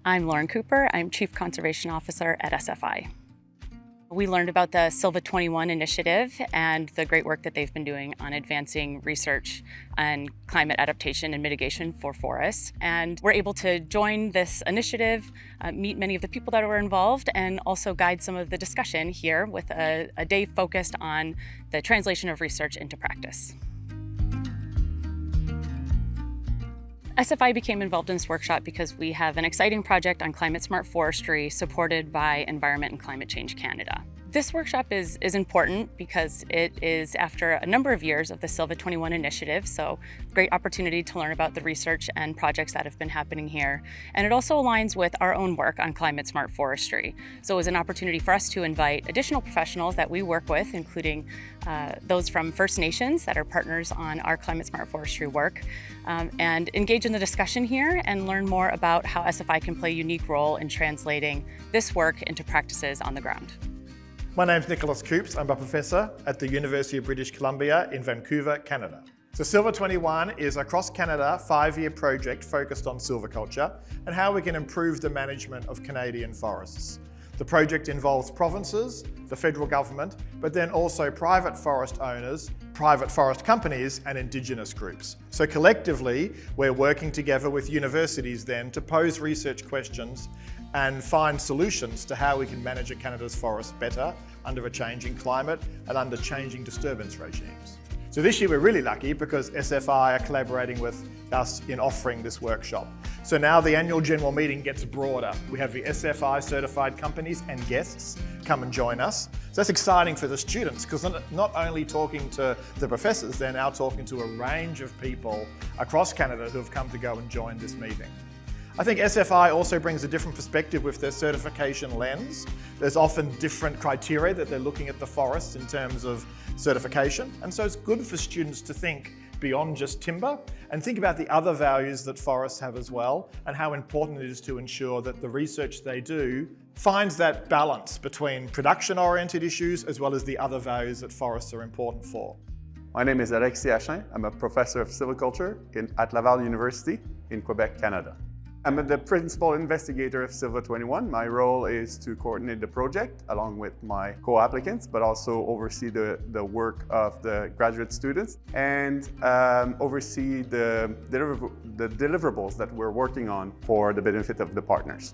I'm Lauren Cooper. I'm Chief Conservation Officer at SFI. We learned about the SILVA21 initiative and the great work that they've been doing on advancing research on climate adaptation and mitigation for forests. And we're able to join this initiative, meet many of the people that were involved, and also guide some of the discussion here with a day focused on the translation of research into practice. SFI became involved in this workshop because we have an exciting project on climate-smart forestry supported by Environment and Climate Change Canada. This workshop is important because it is after a number of years of the SILVA21 initiative, so great opportunity to learn about the research and projects that have been happening here. And it also aligns with our own work on climate-smart forestry. So it was an opportunity for us to invite additional professionals that we work with, including those from First Nations that are partners on our climate-smart forestry work, and engage in the discussion here and learn more about how SFI can play a unique role in translating this work into practices on the ground. My name's Nicholas Coops. I'm a professor at the University of British Columbia in Vancouver, Canada. So SILVA21 is a cross-Canada 5-year project focused on silviculture and how we can improve the management of Canadian forests. The project involves provinces, the federal government, but then also private forest owners, private forest companies and Indigenous groups. So collectively, we're working together with universities then to pose research questions and find solutions to how we can manage Canada's forests better under a changing climate and under changing disturbance regimes. So this year we're really lucky because SFI are collaborating with us in offering this workshop. So now the annual general meeting gets broader. We have the SFI certified companies and guests come and join us. So that's exciting for the students because they're not only talking to the professors, they're now talking to a range of people across Canada who have come to go and join this meeting. I think SFI also brings a different perspective with their certification lens. There's often different criteria that they're looking at the forests in terms of certification. And so it's good for students to think beyond just timber and think about the other values that forests have as well and how important it is to ensure that the research they do finds that balance between production-oriented issues as well as the other values that forests are important for. My name is Alexis Achim. I'm a professor of silviculture at Laval University in Quebec, Canada. I'm the principal investigator of SILVA21. My role is to coordinate the project along with my co-applicants, but also oversee the work of the graduate students and oversee the deliverables that we're working on for the benefit of the partners.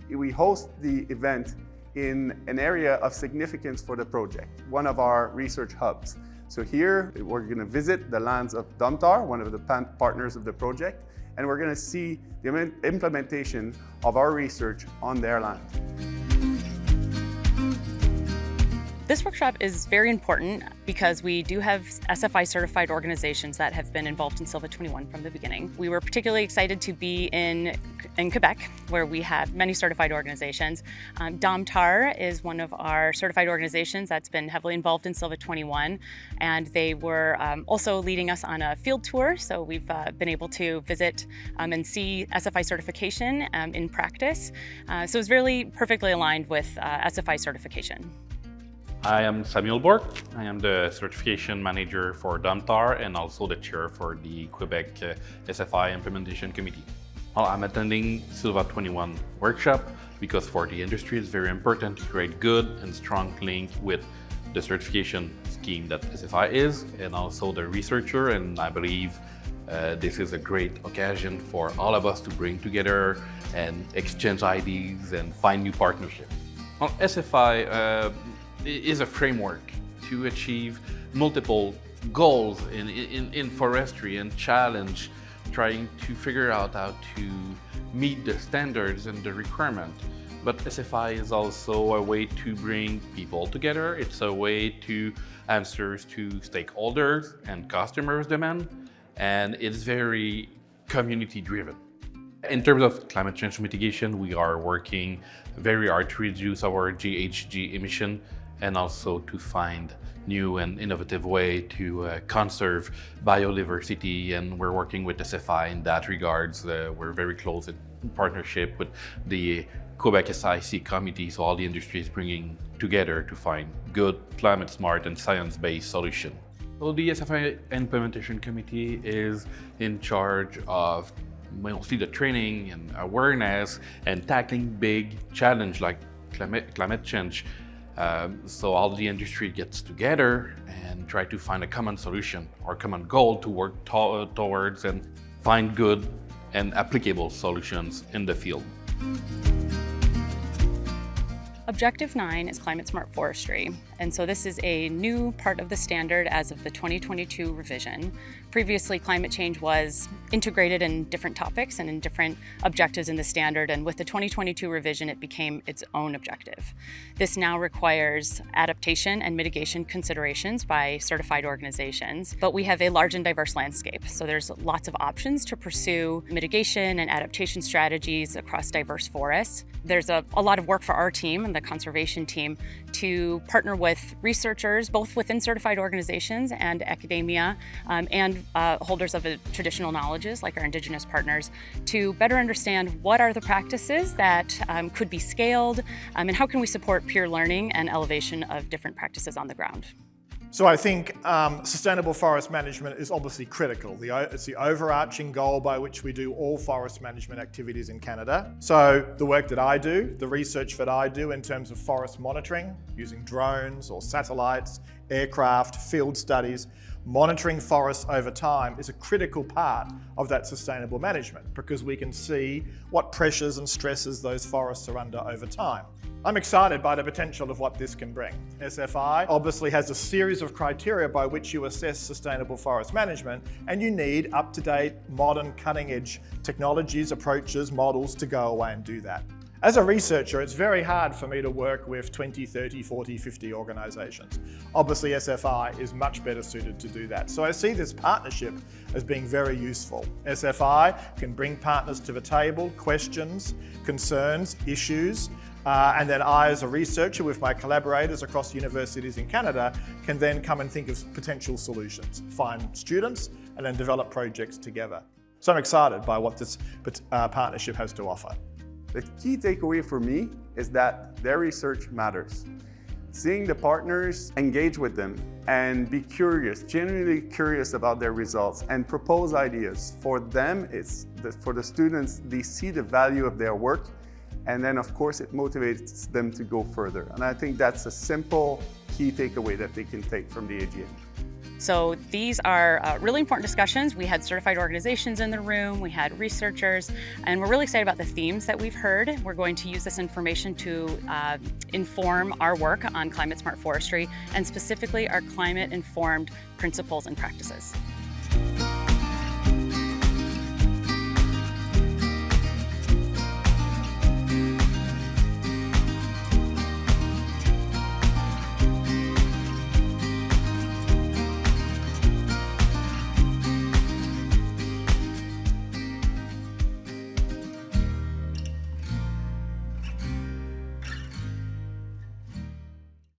We host the event in an area of significance for the project, one of our research hubs. So here we're going to visit the lands of Domtar, one of the partners of the project, and we're going to see the implementation of our research on their land. This workshop is very important because we do have SFI certified organizations that have been involved in SILVA21 from the beginning. We were particularly excited to be in Quebec, where we have many certified organizations. Domtar is one of our certified organizations that's been heavily involved in SILVA21, and they were also leading us on a field tour. So we've been able to visit and see SFI certification in practice. So it's really perfectly aligned with SFI certification. I am Samuel Bourque. I am the certification manager for Domtar and also the chair for the Quebec SFI Implementation Committee. Well, I'm attending SILVA21 workshop because for the industry it's very important to create good and strong link with the certification scheme that SFI is and also the researcher, and I believe this is a great occasion for all of us to bring together and exchange ideas and find new partnerships. Well, SFI is a framework to achieve multiple goals in forestry and challenge trying to figure out how to meet the standards and the requirement. But SFI is also a way to bring people together. It's a way to answer to stakeholders and customers' demand, and it's very community driven. In terms of climate change mitigation, we are working very hard to reduce our GHG emission and also to find new and innovative way to conserve biodiversity, and we're working with SFI in that regards. We're very close in partnership with the Quebec SIC committee, so all the industry is bringing together to find good, climate smart and science-based solution. So the SFI Implementation Committee is in charge of mostly the training and awareness and tackling big challenge like climate change. So all the industry gets together and try to find a common solution or common goal to work towards and find good and applicable solutions in the field. Objective 9 is climate smart forestry, and so this is a new part of the standard as of the 2022 revision. Previously, climate change was integrated in different topics and in different objectives in the standard, and with the 2022 revision, it became its own objective. This now requires adaptation and mitigation considerations by certified organizations, but we have a large and diverse landscape, so there's lots of options to pursue mitigation and adaptation strategies across diverse forests. There's a lot of work for our team and the conservation team to partner with researchers, both within certified organizations and academia, and holders of traditional knowledges like our Indigenous partners, to better understand what are the practices that could be scaled, and how can we support peer learning and elevation of different practices on the ground. So I think sustainable forest management is obviously critical. It's the overarching goal by which we do all forest management activities in Canada. So the work that I do, the research that I do in terms of forest monitoring, using drones or satellites, aircraft, field studies, monitoring forests over time is a critical part of that sustainable management because we can see what pressures and stresses those forests are under over time. I'm excited by the potential of what this can bring. SFI obviously has a series of criteria by which you assess sustainable forest management, and you need up-to-date, modern, cutting-edge technologies, approaches, models to go away and do that. As a researcher, it's very hard for me to work with 20, 30, 40, 50 organisations. Obviously, SFI is much better suited to do that. So I see this partnership as being very useful. SFI can bring partners to the table, questions, concerns, issues, and then I, as a researcher with my collaborators across universities in Canada, can then come and think of potential solutions, find students, and then develop projects together. So I'm excited by what this partnership has to offer. The key takeaway for me is that their research matters. Seeing the partners, engage with them and be curious, genuinely curious about their results and propose ideas. For them, for the students, they see the value of their work, and then of course it motivates them to go further. And I think that's a simple key takeaway that they can take from the AGM. So these are really important discussions. We had certified organizations in the room, we had researchers, and we're really excited about the themes that we've heard. We're going to use this information to inform our work on climate smart forestry and specifically our climate informed principles and practices.